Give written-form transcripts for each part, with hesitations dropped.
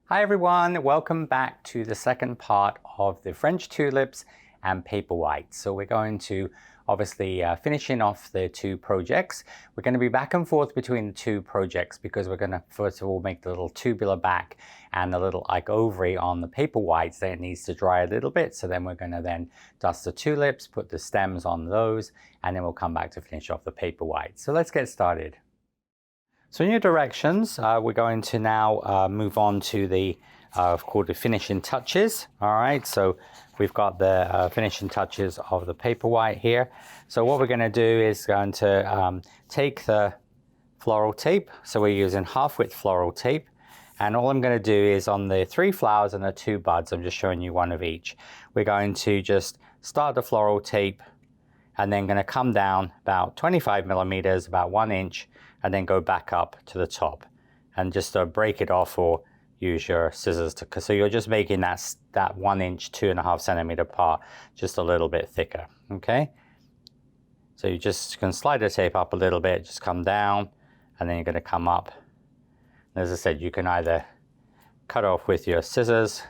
Hi everyone, welcome back to the second part of the French tulips and paper whites. So we're going to obviously finishing off the two projects. We're going to be back and forth between the two projects because we're going to first of all make the little tubular back and the little like ovary on the paper whites that it needs to dry a little bit. So then we're going to then dust the tulips, put the stems on those, and then we'll come back to finish off the paper whites. So let's get started. So in your directions, we're going to now move on to the called the finishing touches. All right, so we've got the finishing touches of the paper white here. So what we're going to do is going to take the floral tape. So we're using half width floral tape. And all I'm going to do is on the 3 flowers and the 2 buds, I'm just showing you one of each. We're going to just start the floral tape and then going to come down about 25 millimeters, about 1 inch, and then go back up to the top and just break it off or use your scissors to, so you're just making that 1 inch, 2.5 centimeter part just a little bit thicker, okay? So you just can slide the tape up a little bit, just come down, and then you're gonna come up. And as I said, you can either cut off with your scissors,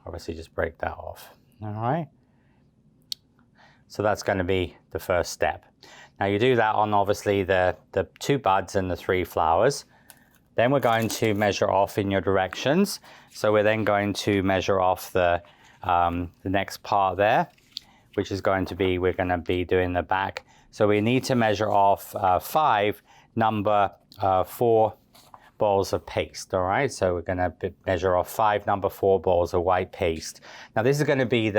obviously just break that off, all right? So that's gonna be the first step. Now you do that on obviously the 2 buds and the 3 flowers. Then we're going to measure off in your directions. So we're then going to measure off the next part there, which is going to be, we're going to be doing the back. So we need to measure off 5 number 4 balls of paste, all right? So we're going to measure off 5 number 4 balls of white paste. Now this is going to be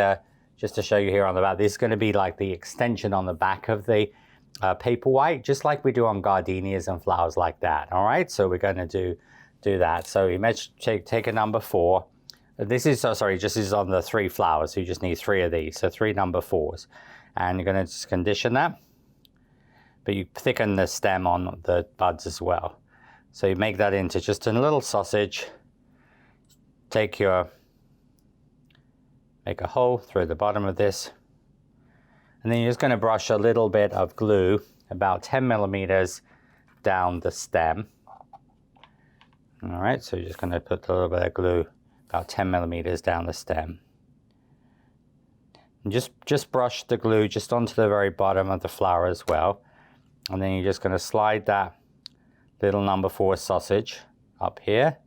just to show you here on the back, this is going to be like the extension on the back of the paper white, just like we do on gardenias and flowers like that, all right? So we're going to do that. So you take a number 4. This is, this is on the 3 flowers, so you just need 3 of these, so 3 number 4s. And you're going to just condition that, but you thicken the stem on the buds as well. So you make that into just a little sausage, make a hole through the bottom of this, and then you're just going to brush a little bit of glue, about 10 millimeters down the stem. All right, so you're just going to put a little bit of glue, about 10 millimeters down the stem. And just brush the glue just onto the very bottom of the flower as well. And then you're just going to slide that little number 4 sausage up here.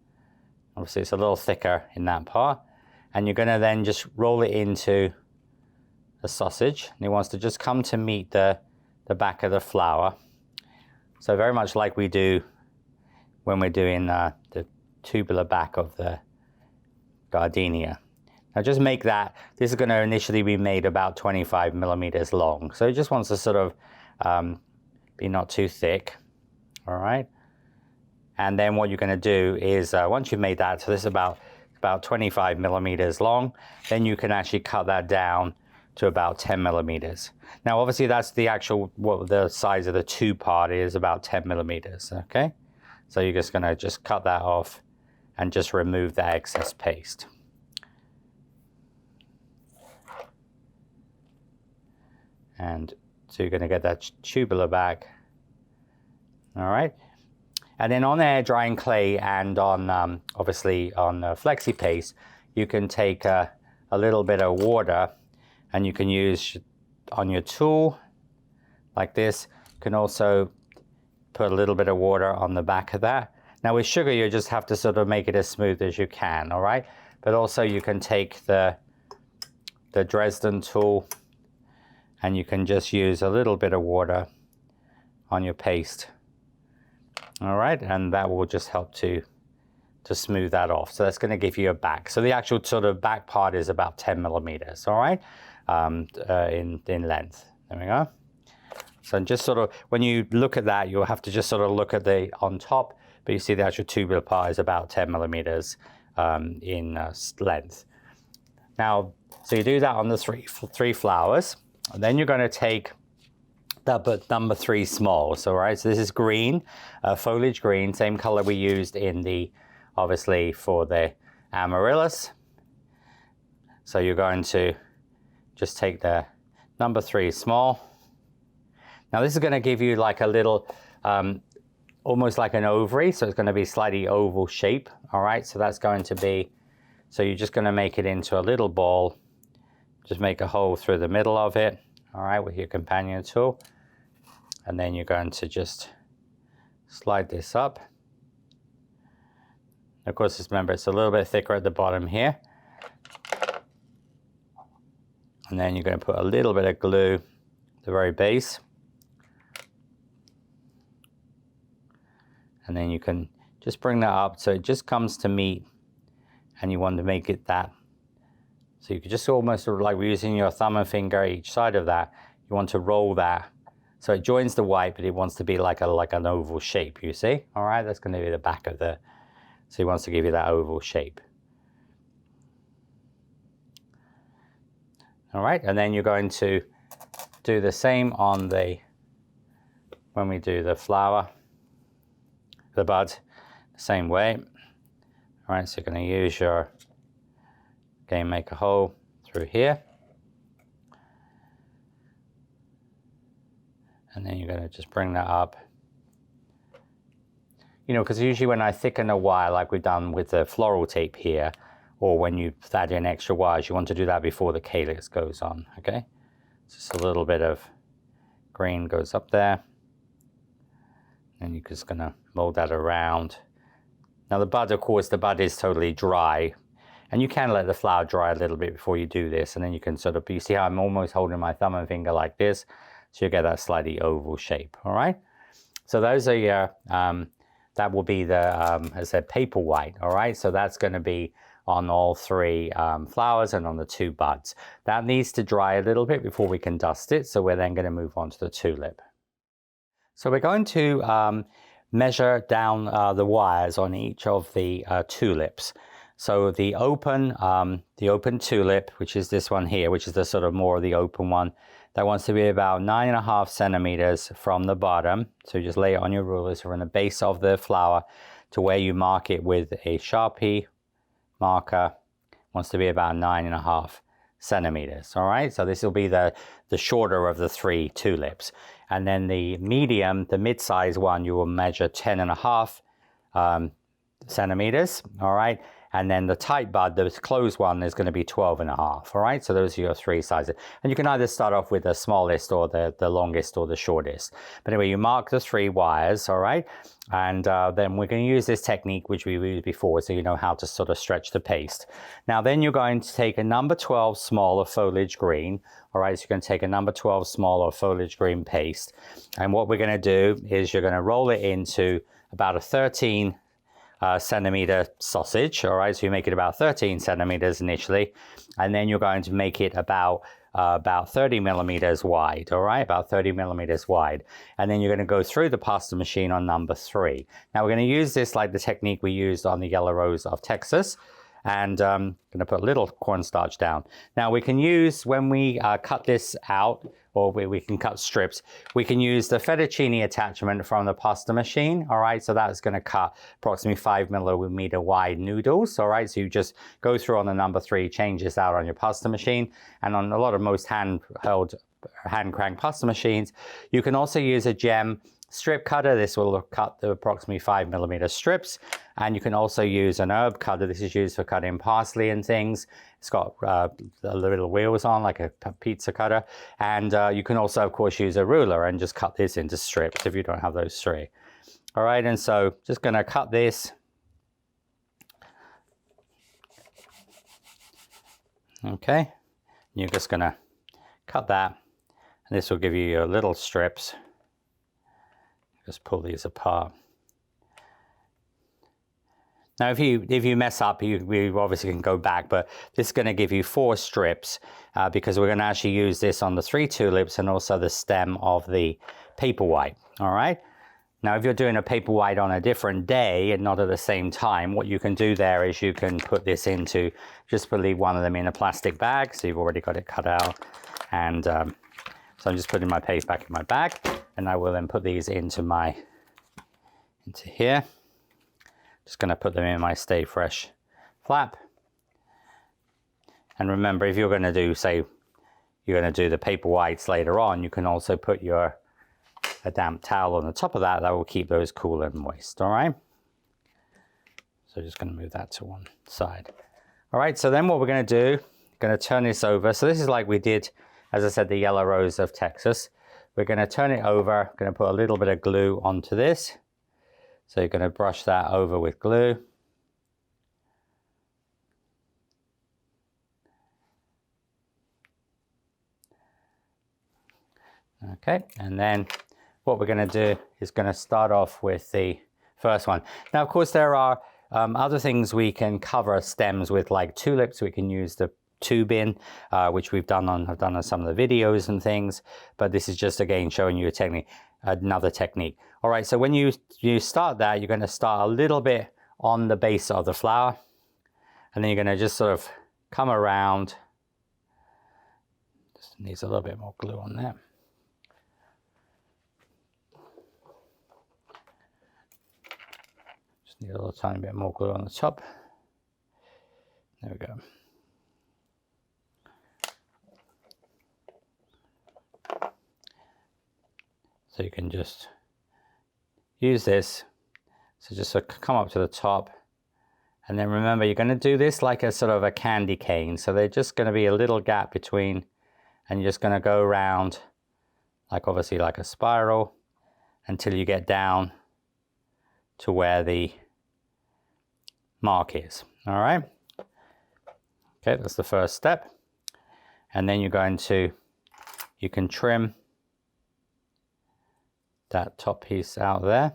Obviously it's a little thicker in that part. And you're going to then just roll it into the sausage, and it wants to just come to meet the back of the flower. So very much like we do when we're doing the tubular back of the gardenia. Now just make that, this is going to initially be made about 25 millimeters long. So it just wants to sort of be not too thick, all right? And then what you're going to do is, once you've made that, so this is about 25 millimeters long, then you can actually cut that down to about 10 millimeters. Now obviously that's the actual, what the size of the 2 part is, about 10 millimeters, okay? So you're just gonna cut that off and just remove that excess paste. And so you're gonna get that tubular back, all right? And then on air drying clay and on, obviously on flexi paste, you can take a little bit of water and you can use on your tool like this. You can also put a little bit of water on the back of that. Now with sugar, you just have to sort of make it as smooth as you can, all right? But also you can take the Dresden tool and you can just use a little bit of water on your paste, all right? And that will just help to smooth that off. So that's going to give you a back. So the actual sort of back part is about 10 millimeters, all right? In length. There we go. So just sort of, when you look at that, you'll have to just sort of look at the on top, but you see the actual tubular part is about 10 millimeters in length. Now, so you do that on the three flowers, and then you're going to take that number 3 smalls, all right? So this is green, foliage green, same color we used in the, obviously for the amaryllis. So you're going to just take the number 3 small. Now this is going to give you like a little almost like an ovary, so it's going to be slightly oval shape. All right, so that's going to be, so you're just going to make it into a little ball. Just make a hole through the middle of it, all right, with your companion tool. And then you're going to just slide this up. Of course, just remember, it's a little bit thicker at the bottom here. And then you're going to put a little bit of glue at the very base. And then you can just bring that up so it just comes to meet, and you want to make it that. So you could just almost sort of like using your thumb and finger each side of that, you want to roll that. So it joins the white, but it wants to be like an oval shape, you see? All right, that's going to be the back of the, so he wants to give you that oval shape. All right, and then you're going to do the same on the, when we do the flower, the bud, the same way. All right, so you're going to use your, again, make a hole through here. And then you're going to just bring that up. You know, because usually when I thicken a wire like we've done with the floral tape here, or when you add in extra wires, you want to do that before the calyx goes on, okay? Just a little bit of green goes up there. And you're just going to mold that around. Now the bud, of course, the bud is totally dry. And you can let the flower dry a little bit before you do this. And then you can sort of, you see how I'm almost holding my thumb and finger like this. So you get that slightly oval shape, all right? So those are your, that will be the, as I said, paper white, all right? So that's going to be on all three flowers and on the two buds. That needs to dry a little bit before we can dust it. So we're then going to move on to the tulip. So we're going to measure down the wires on each of the tulips. So the open tulip, which is this one here, which is the sort of more of the open one, that wants to be about 9.5 centimeters from the bottom. So you just lay it on your rulers from the base of the flower to where you mark it with a Sharpie marker. Wants to be about 9.5 centimeters. All right, so this will be the shorter of the three tulips. And then the medium, the mid-size one, you will measure 10.5 centimeters. All right. And then the tight bud, the closed one, is going to be 12.5. All right, so those are your three sizes. And you can either start off with the smallest or the longest or the shortest. But anyway, you mark the three wires, all right? And then we're going to use this technique, which we used before, so you know how to sort of stretch the paste. Now, then you're going to take a number 12 small of foliage green. All right, so you're going to take a number 12 small of foliage green paste. And what we're going to do is you're going to roll it into about a 13 centimeter sausage. All right, so you make it about 13 centimeters initially, and then you're going to make it about 30 millimeters wide. All right, about 30 millimeters wide, and then you're going to go through the pasta machine on number 3. Now we're going to use this like the technique we used on the yellow rose of Texas. And I'm going to put a little cornstarch down. Now we can use, when we cut this out, or we can cut strips, we can use the fettuccine attachment from the pasta machine. All right, so that's going to cut approximately 5 millimeter wide noodles. All right, so you just go through on the number 3, change this out on your pasta machine. And on a lot of most hand-held, hand-crank pasta machines, you can also use a gem strip cutter. This will cut the approximately 5 millimeter strips. And you can also use an herb cutter. This is used for cutting parsley and things. It's got the little wheels on, like a pizza cutter. And you can also, of course, use a ruler and just cut this into strips if you don't have those 3. All right, and so just going to cut this. Okay, you're just going to cut that. And this will give you your little strips. Just pull these apart. Now, if you mess up, we obviously can go back, but this is going to give you 4 strips because we're going to actually use this on the 3 tulips and also the stem of the paper white. All right. Now, if you're doing a paper white on a different day and not at the same time, what you can do there is you can put this into, just leave one of them in a plastic bag. So you've already got it cut out. And so I'm just putting my paste back in my bag. And I will then put these into here. Just going to put them in my Stay Fresh flap. And remember, if you're going to do, say, you're going to do the paper whites later on, you can also put your a damp towel on the top of that, that will keep those cool and moist, all right? So just going to move that to one side. All right, so then what we're going to do, going to turn this over. So this is like we did, as I said, the yellow rose of Texas. We're going to turn it over, going to put a little bit of glue onto this. So you're going to brush that over with glue. Okay, and then what we're going to do is going to start off with the first one. Now, of course, there are other things we can cover stems with, like tulips. We can use the tube in, which I've done on some of the videos and things. But this is just, again, showing you a technique, another technique. All right, so when you start that, you're going to start a little bit on the base of the flower. And then you're going to just sort of come around. Just needs a little bit more glue on there. Need a little tiny bit more glue on the top. There we go. So you can just use this. So just come up to the top. And then remember, you're going to do this like a sort of a candy cane. So there's just going to be a little gap between, and you're just going to go around, like obviously like a spiral, until you get down to where the mark is. All right. Okay, that's the first step. And then you're going to, you can trim that top piece out there.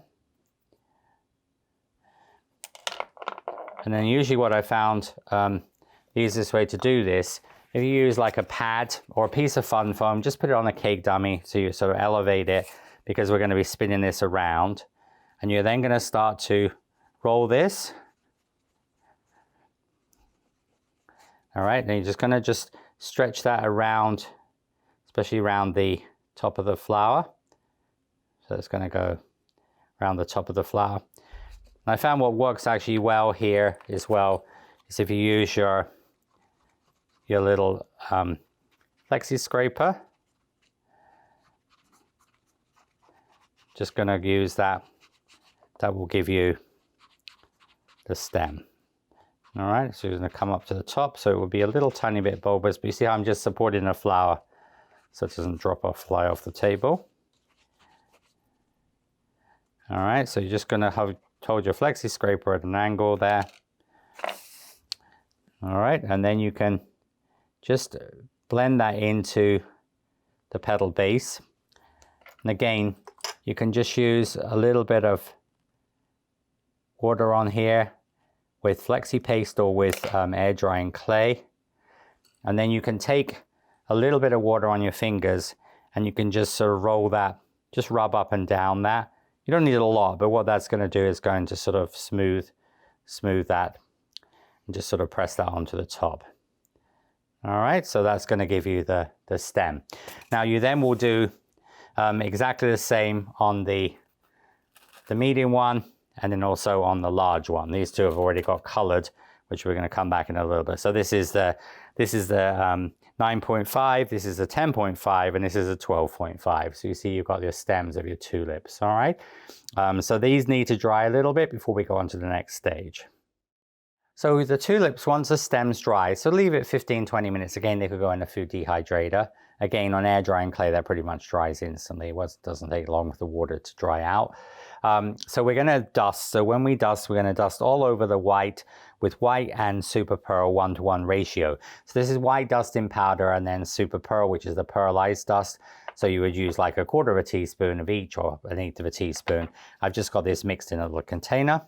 And then usually what I found, the easiest way to do this, if you use like a pad or a piece of fun foam, just put it on a cake dummy so you sort of elevate it, because we're going to be spinning this around. And you're then going to start to roll this. All right, then you're just going to just stretch that around, especially around the top of the flower. So it's going to go around the top of the flower. And I found what works actually well here as well is if you use your little flexi scraper. Just going to use that. That will give you the stem. All right, so you're going to come up to the top, so it will be a little tiny bit bulbous, but you see how I'm just supporting the flower so it doesn't drop off, fly off the table. All right, so you're just going to hold your flexi scraper at an angle there. All right, and then you can just blend that into the petal base. And again, you can just use a little bit of water on here with flexi paste or with air drying clay. And then you can take a little bit of water on your fingers and you can just sort of roll that, just rub up and down that. You don't need a lot, but what that's going to do is going to sort of smooth that and just sort of press that onto the top. All right, so that's going to give you the stem. Now you then will do exactly the same on the medium one, and then also on the large one. These two have already got colored, which we're going to come back in a little bit. So this is the 9.5, this is a 10.5, and this is a 12.5. So you see you've got your stems of your tulips, all right? So these need to dry a little bit before we go on to the next stage. So the tulips, once the stems dry, so leave it 15-20 minutes. Again, they could go in a food dehydrator. Again, on air drying clay, that pretty much dries instantly. It doesn't take long for the water to dry out. So we're going to dust. So when we dust, we're going to dust all over the white with white and super pearl 1-to-1 ratio. So this is white dust in powder and then super pearl, which is the pearlized dust. So you would use like 1/4 teaspoon of each or 1/8 teaspoon. I've just got this mixed in a little container.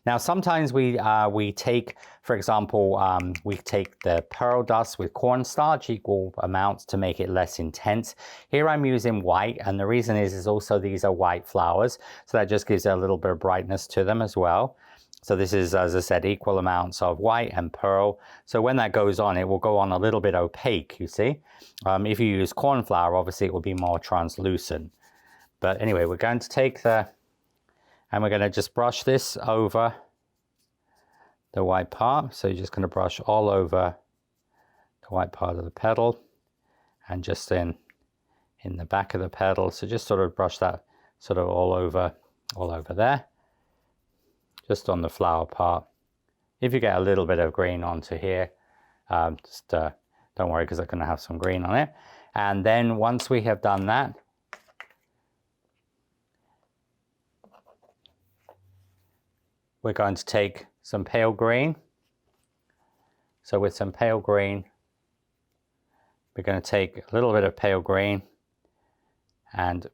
Now, sometimes we take, for example, we take the pearl dust with cornstarch, equal amounts, to make it less intense. Here I'm using white, and the reason is also these are white flowers, so that just gives it a little bit of brightness to them as well. So this is, as I said, equal amounts of white and pearl. So when that goes on, it will go on a little bit opaque, you see. If you use corn flour, obviously it will be more translucent. But anyway, we're going to take and we're going to just brush this over the white part. So you're just going to brush all over the white part of the petal and just in in the back of the petal. So just sort of brush that sort of all over there, just on the flower part. If you get a little bit of green onto here, just don't worry, because I'm going to have some green on it. And then once we have done that, we're going to take some pale green. So with some pale green, we're going to take a little bit of pale green and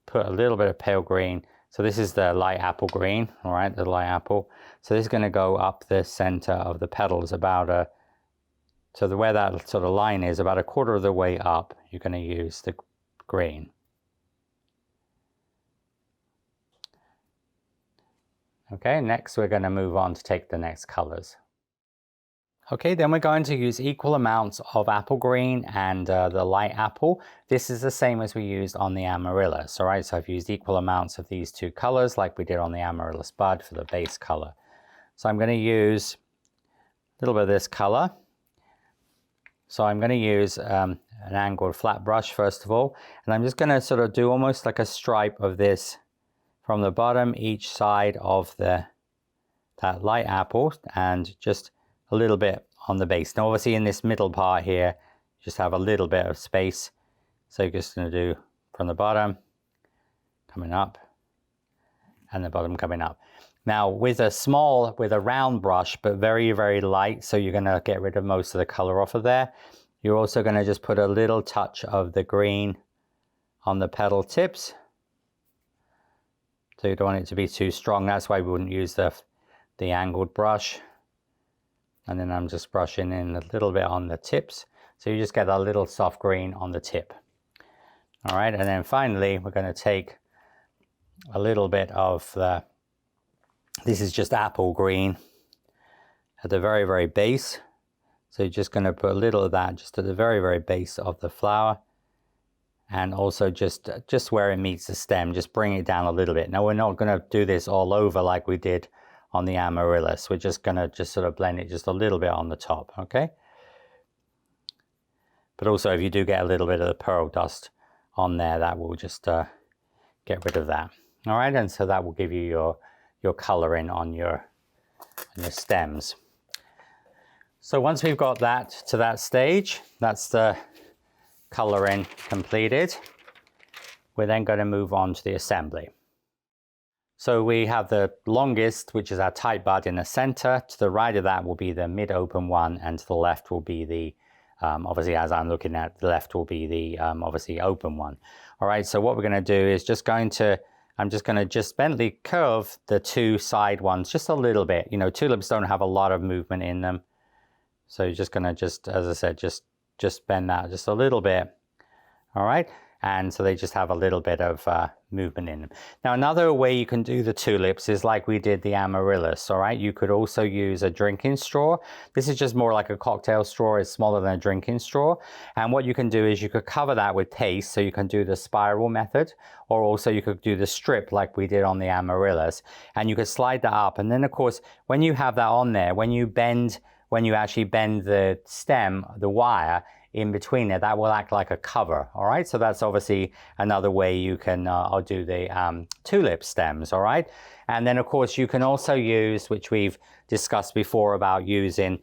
put a little bit of pale green. So this is the light apple green, all right, the light apple. So this is going to go up the center of the petals about so where that sort of line is, about a quarter of the way up, you're going to use the green. Okay, next we're going to move on to take the next colors. Okay, then we're going to use equal amounts of apple green and the light apple. This is the same as we used on the amaryllis, all right? So I've used equal amounts of these two colors like we did on the amaryllis bud for the base color. So I'm going to use a little bit of this color. So I'm going to use an angled flat brush first of all, and I'm just going to sort of do almost like a stripe of this from the bottom each side of that light apple, and just a little bit on the base. Now obviously in this middle part here, just have a little bit of space. So you're just going to do from the bottom, coming up, and the bottom coming up. Now with a round brush, but very, very light, so you're going to get rid of most of the color off of there. You're also going to just put a little touch of the green on the petal tips. So you don't want it to be too strong. That's why we wouldn't use the angled brush. And then I'm just brushing in a little bit on the tips. So you just get a little soft green on the tip. All right, and then finally, we're going to take a little bit of this is just apple green at the very, very base. So you're just going to put a little of that just at the very, very base of the flower. And also just where it meets the stem, just bring it down a little bit. Now we're not going to do this all over like we did on the amaryllis. We're just going to just sort of blend it just a little bit on the top, okay? But also if you do get a little bit of the pearl dust on there, that will just get rid of that. All right, and so that will give you your coloring on your stems. So once we've got that to that stage, that's the coloring completed. We're then going to move on to the assembly. So we have the longest, which is our tight bud in the center. To the right of that will be the mid-open one, and to the left will be the, obviously as I'm looking at, the left will be the obviously open one. All right, so what we're going to do is I'm just going to just gently curve the two side ones just a little bit. You know, tulips don't have a lot of movement in them. So you're just going to as I said, just bend that just a little bit. All right. And so they just have a little bit of movement in them. Now, another way you can do the tulips is like we did the amaryllis, all right? You could also use a drinking straw. This is just more like a cocktail straw. It's smaller than a drinking straw. And what you can do is you could cover that with paste, so you can do the spiral method, or also you could do the strip like we did on the amaryllis. And you could slide that up. And then, of course, when you have that on there, when you actually bend the stem, the wire, in between it, that will act like a cover, all right? So that's obviously another way you can I'll do the tulip stems, all right? And then, of course, you can also use, which we've discussed before about using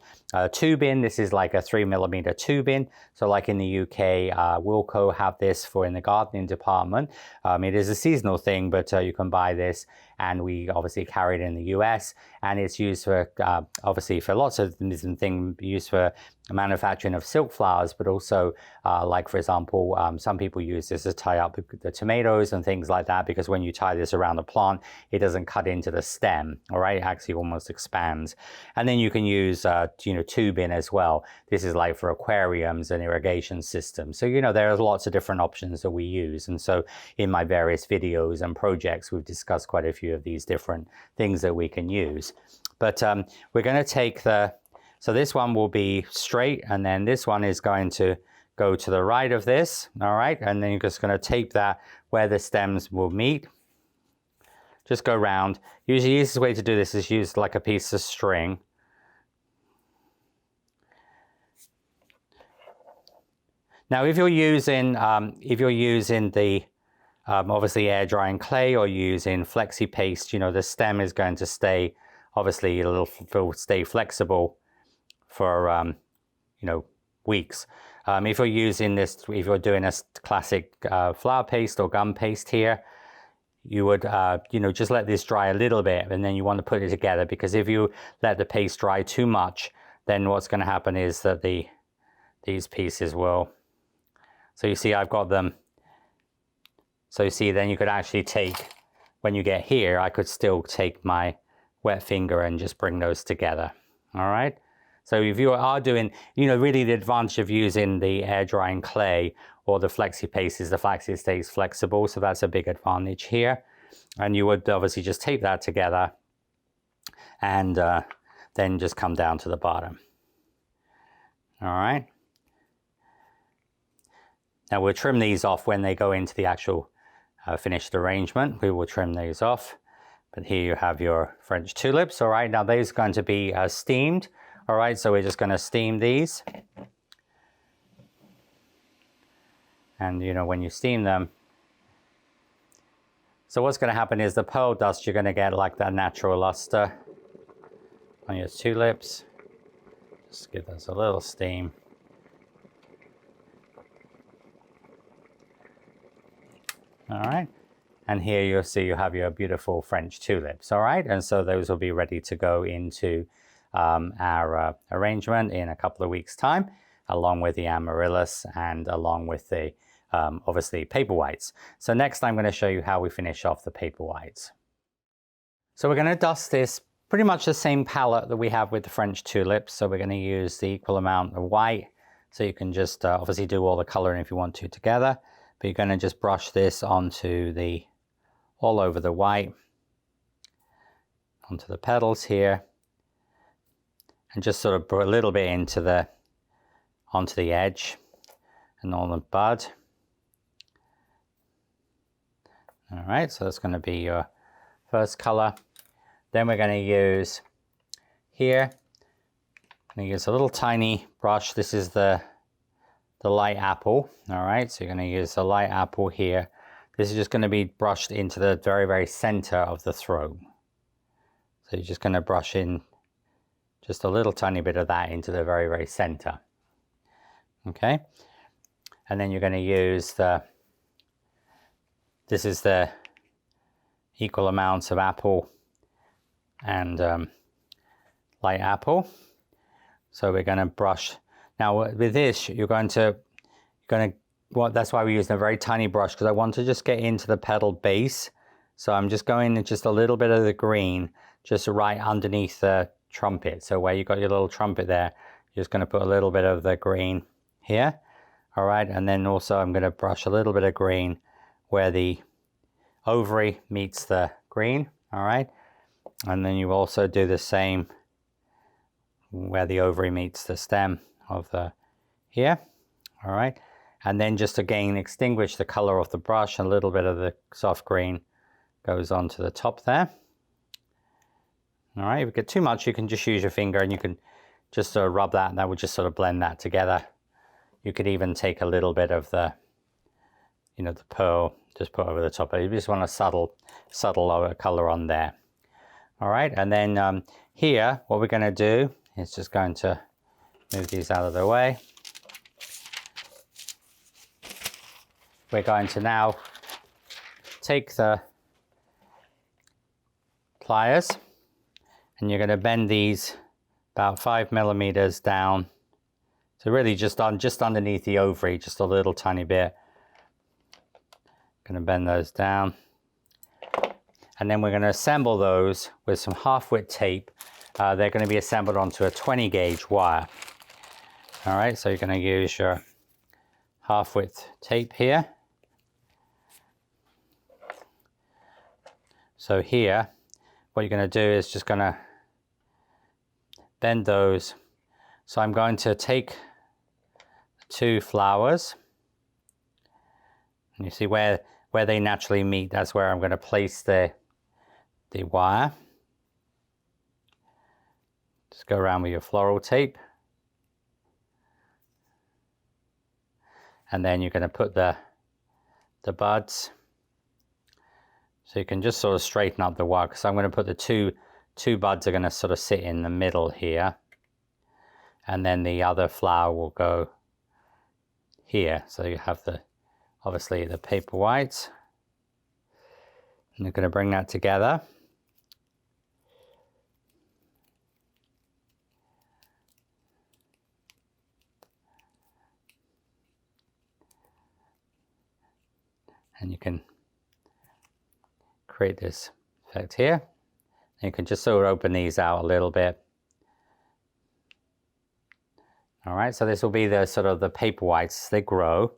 tubing. This is like a 3mm tubing. So like in the UK, Wilco have this for in the gardening department. It is a seasonal thing, but you can buy this, and we obviously carry it in the US, and it's used for obviously for lots of different things, used for manufacturing of silk flowers, but also like, for example, some people use this to tie up the tomatoes and things like that, because when you tie this around the plant, it doesn't cut into the stem, all right? It actually almost expands. And then you can use tubing as well. This is like for aquariums and irrigation systems. So there are lots of different options that we use, and so in my various videos and projects we've discussed quite a few of these different things that we can use. But we're going to take so this one will be straight, and then this one is going to go to the right of this, all right? And then you're just going to tape that where the stems will meet. Just go round. Usually the easiest way to do this is use like a piece of string. Now, if you're using the obviously air drying clay or using flexi paste, you know, the stem is going to stay, obviously it'll stay flexible for you know, weeks. If you're using this, if you're doing a classic flour paste or gum paste here, you would you know, just let this dry a little bit, and then you want to put it together, because if you let the paste dry too much, then what's going to happen is that these pieces will, so you see I've got them, so you see then you could actually take, when you get here, I could still take my wet finger and just bring those together. All right. So if you are doing, you know, really the advantage of using the air drying clay or the flexi paste is the fact it stays flexible. So that's a big advantage here. And you would obviously just tape that together and then just come down to the bottom. All right. Now we'll trim these off when they go into the actual finished arrangement. We will trim these off. But here you have your French tulips. All right. Now these are going to be steamed. All right, so we're just going to steam these. And, you know, when you steam them, so what's going to happen is the pearl dust, you're going to get like that natural luster on your tulips. Just give this a little steam. All right. And here you'll see you have your beautiful French tulips. All right. And so those will be ready to go into our arrangement in a couple of weeks' time, along with the amaryllis and along with the obviously paper whites. So next I'm going to show you how we finish off the paper whites. So we're going to dust this pretty much the same palette that we have with the French tulips. So we're going to use the equal amount of white. So you can just obviously do all the coloring if you want to together, but you're going to just brush this onto all over the white, onto the petals here. And just sort of put a little bit onto the edge and on the bud. All right, so that's going to be your first color. Then we're going to use here, I'm going to use a little tiny brush. This is the light apple. All right, so you're going to use the light apple here. This is just going to be brushed into the very, very center of the throat. So you're just going to brush in just a little tiny bit of that into the very, very center. Okay. And then you're going to use this is the equal amounts of apple and light apple. So we're going to brush. Now with this, that's why we use a very tiny brush, because I want to just get into the petal base. So I'm just going in just a little bit of the green, just right underneath the trumpet. So where you got your little trumpet there, you're just going to put a little bit of the green here. All right, and then also I'm going to brush a little bit of green where the ovary meets the green. All right, and then you also do the same where the ovary meets the stem of the here. All right, and then just again extinguish the color of the brush. A little bit of the soft green goes onto the top there. All right, if you get too much, you can just use your finger and you can just rub that, and that would just sort of blend that together. You could even take a little bit of the, you know, the pearl, just put over the top. You just want a subtle color on there. All right, and then here, what we're going to do is just going to move these out of the way. We're going to now take the pliers, and you're going to bend these about 5 millimeters down. So really just underneath the ovary, just a little tiny bit. Going to bend those down. And then we're going to assemble those with some half-width tape. They're going to be assembled onto a 20 gauge wire. All right, so you're going to use your half-width tape here. So here, what you're going to do is just going to bend those. So I'm going to take 2 flowers, and you see where they naturally meet, that's where I'm going to place the wire. Just go around with your floral tape. and then you're going to put the buds. So you can just sort of straighten up the wire, because I'm going to put the two buds are going to sort of sit in the middle here, and then the other flower will go here. So you have obviously the paper whites, and you're going to bring that together. And you can create this effect here. And you can just sort of open these out a little bit. All right, so this will be the sort of the paper whites, they grow.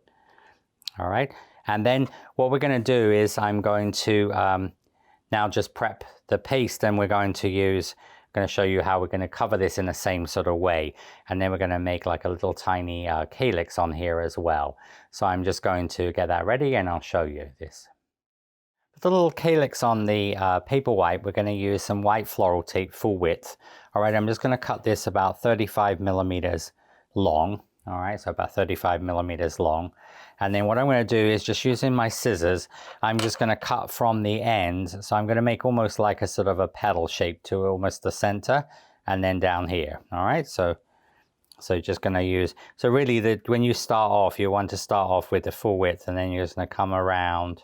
All right, and then what we're going to do is I'm going to now just prep the paste, and we're going to show you how we're going to cover this in the same sort of way. And then we're going to make like a little tiny calyx on here as well. So I'm just going to get that ready and I'll show you this. For the little calyx on the paper white, we're going to use some white floral tape full width. All right, I'm just going to cut this about 35 millimeters long. All right, so about 35 millimeters long. And then what I'm going to do is, just using my scissors, I'm just going to cut from the end. So I'm going to make almost like a sort of a petal shape to almost the center, and then down here. All right, so just going to use, so really when you start off, you want to start off with the full width, and then you're just going to come around.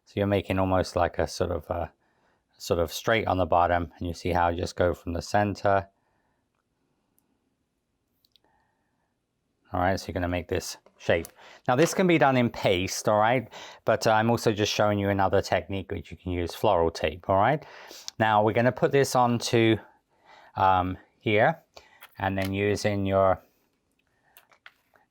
So you're making almost like a sort of straight on the bottom, and you see how I just go from the center. All right, so you're going to make this shape. Now this can be done in paste, all right, but I'm also just showing you another technique which you can use floral tape. All right, now we're going to put this onto here, and then using going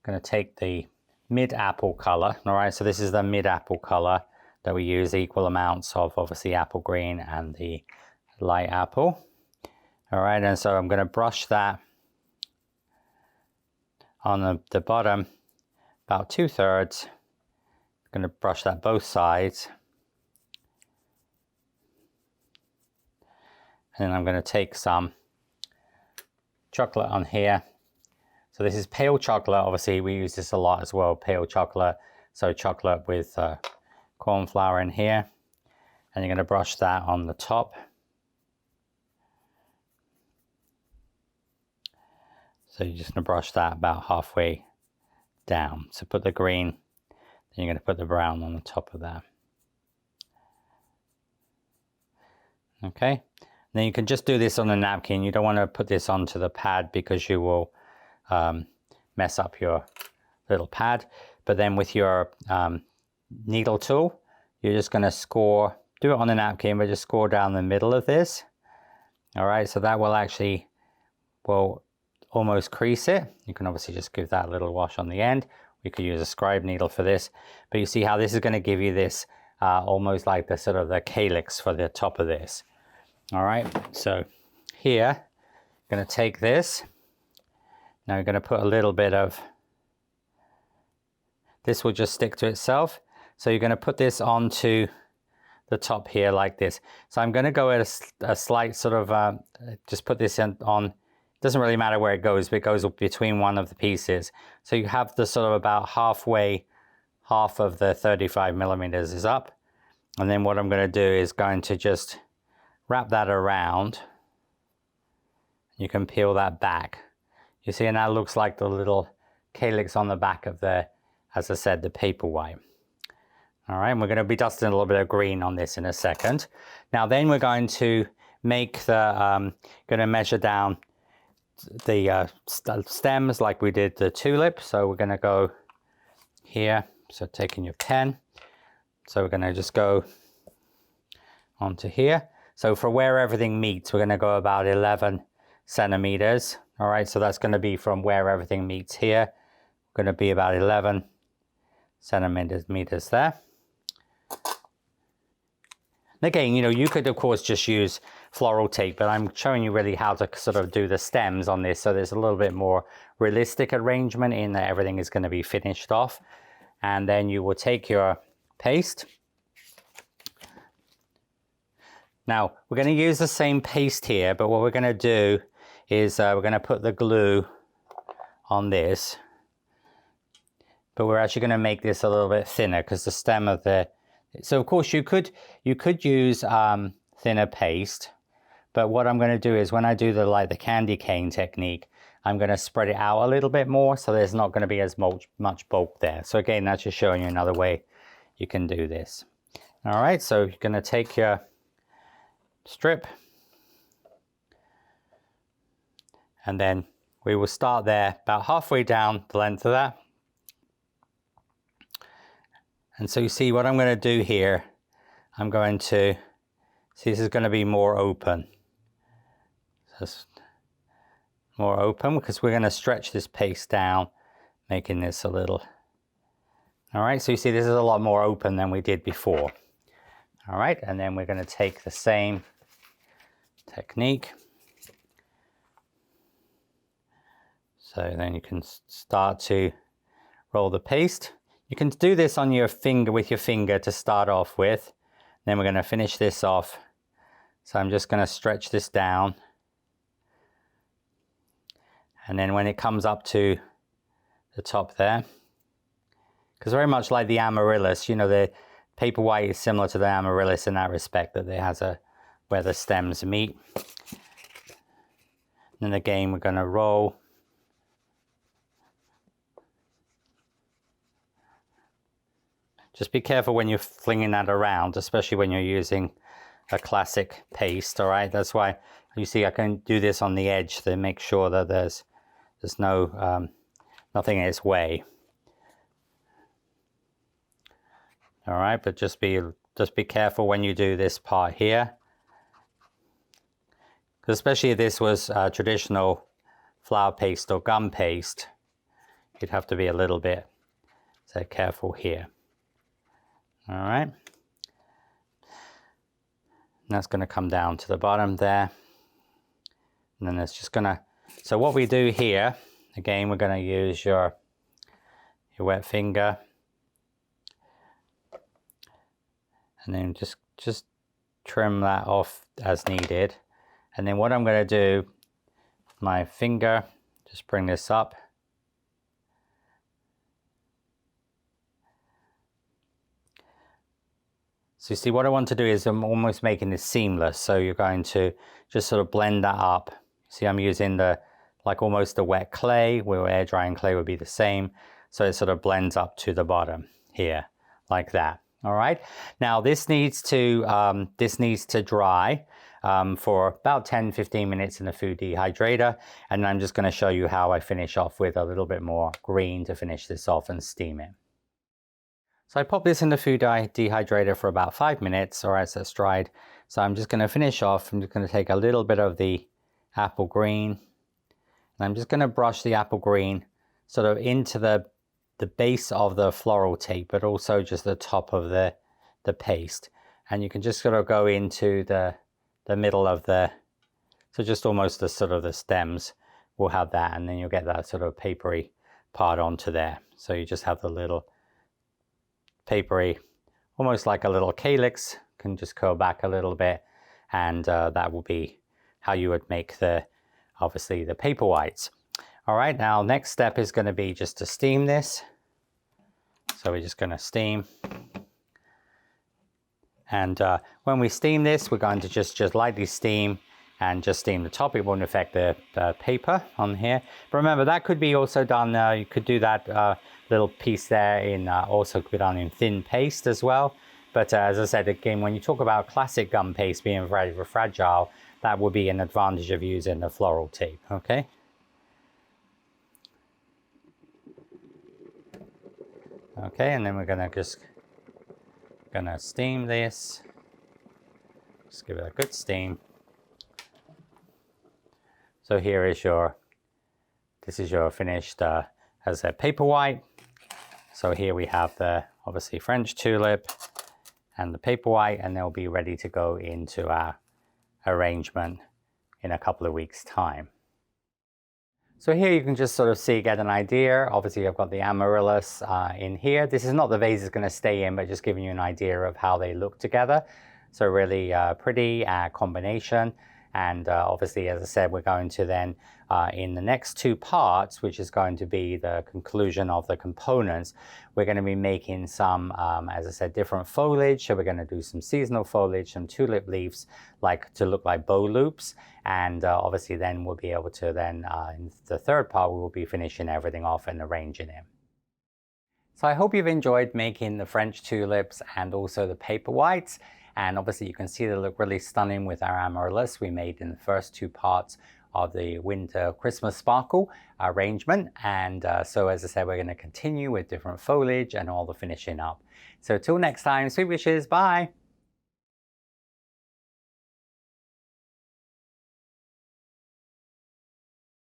to take the mid apple color. All right, so this is the mid apple color that we use, equal amounts of obviously apple green and the light apple. All right, and so I'm going to brush that on the bottom about 2/3. I'm going to brush that both sides. And then I'm going to take some chocolate on here. So this is pale chocolate. Obviously we use this a lot as well, pale chocolate. So chocolate with corn flour in here. And you're going to brush that on the top. So you're just going to brush that about halfway down. So put the green, then you're going to put the brown on the top of that. Okay, then you can just do this on a napkin. You don't want to put this onto the pad, because you will mess up your little pad. But then with your needle tool, you're just going to score, do it on a napkin, but just score down the middle of this. All right, so that will actually, will almost crease it. You can obviously just give that a little wash on the end. We could use a scribe needle for this, but you see how this is going to give you this almost like the sort of the calyx for the top of this. All right, so here, I'm going to take this. Now we're going to put a little bit of, this will just stick to itself. So you're going to put this onto the top here like this. So I'm going to go at a slight sort of, just put this on. Doesn't really matter where it goes, but it goes between one of the pieces. So you have the sort of about halfway, half of the 35 millimeters is up. And then what I'm going to do is going to just wrap that around. You can peel that back. You see, and that looks like the little calyx on the back of the, as I said, the paper white. All right, and we're going to be dusting a little bit of green on this in a second. Now then we're going to make the, going to measure down the stems like we did the tulip. So we're going to go here, so taking your pen, so we're going to just go onto here. So for where everything meets, we're going to go about 11 centimeters. All right, so that's going to be from where everything meets here. Going to be about 11 centimeters there. And again, you know, you could of course just use floral tape, but I'm showing you really how to sort of do the stems on this, so there's a little bit more realistic arrangement in that everything is going to be finished off. And then you will take your paste. Now we're going to use the same paste here, but what we're going to do is we're going to put the glue on this. but we're actually going to make this a little bit thinner because the stem of the, so of course you could use thinner paste, but what I'm going to do is when I do the candy cane technique, I'm going to spread it out a little bit more, so there's not going to be as much bulk there. So again, that's just showing you another way you can do this. All right, so you're going to take your strip, and then we will start there about halfway down the length of that. And so you see what I'm going to do here, I'm going to, see this is going to be more open. Just more open because we're going to stretch this paste down, making this a little, all right, so you see this is a lot more open than we did before. All right, and then we're going to take the same technique. So then you can start to roll the paste. You can do this on your finger, with your finger to start off with. Then we're going to finish this off. So I'm just going to stretch this down. And then when it comes up to the top there, because very much like the amaryllis, you know, the paper white is similar to the amaryllis in that respect, that it has where the stems meet. And then again, we're going to roll. Just be careful when you're flinging that around, especially when you're using a classic paste, all right? That's why you see I can do this on the edge to make sure that there's no nothing in its way. All right, but just be careful when you do this part here, because especially if this was traditional flour paste or gum paste, you'd have to be a little bit careful here. All right, and that's going to come down to the bottom there, and then it's just going to, so what we do here, again, we're going to use your wet finger, and then just trim that off as needed. And then what I'm going to do with my finger, just bring this up. So you see what I want to do is I'm almost making this seamless. So you're going to just sort of blend that up. See, I'm using like almost the wet clay, where air drying clay would be the same. So it sort of blends up to the bottom here, like that. All right. Now this needs to dry for about 10-15 minutes in the food dehydrator. And I'm just going to show you how I finish off with a little bit more green to finish this off and steam it. So I pop this in the food dehydrator for about 5 minutes, or as it's dried. So I'm just going to finish off. I'm just going to take a little bit of the apple green, and I'm just going to brush the apple green sort of into the base of the floral tape, but also just the top of the paste. And you can just sort of go into the middle of so just almost the sort of the stems will have that, and then you'll get that sort of papery part onto there. So you just have the little papery, almost like a little calyx, can just curl back a little bit, and that will be how you would make obviously the paper whites. All right, now next step is going to be just to steam this. So we're just going to steam, and when we steam this, we're going to just lightly steam and just steam the top. It won't affect the paper on here. But remember, that could be also done, you could do that little piece there in, also could be done in thin paste as well. But as I said, again, when you talk about classic gum paste being very fragile, that would be an advantage of using the floral tape, okay? Okay, and then we're gonna steam this. Just give it a good steam. So here is this is your finished, as a paper white. So here we have the, obviously, French tulip and the paper white, and they'll be ready to go into our arrangement in a couple of weeks' time. So here you can just sort of get an idea. Obviously, I've got the amaryllis in here. This is not the vase is going to stay in, but just giving you an idea of how they look together. So really pretty combination. And obviously, as I said, we're going to then, in the next two parts, which is going to be the conclusion of the components, we're going to be making some, as I said, different foliage. So we're going to do some seasonal foliage, some tulip leaves to look like bow loops. And obviously then we'll be able to then, in the third part, we will be finishing everything off and arranging it. So I hope you've enjoyed making the French tulips and also the paper whites. And obviously you can see they look really stunning with our amaryllis we made in the first two parts of the winter Christmas sparkle arrangement. And so as I said, we're going to continue with different foliage and all the finishing up. So till next time, sweet wishes, bye.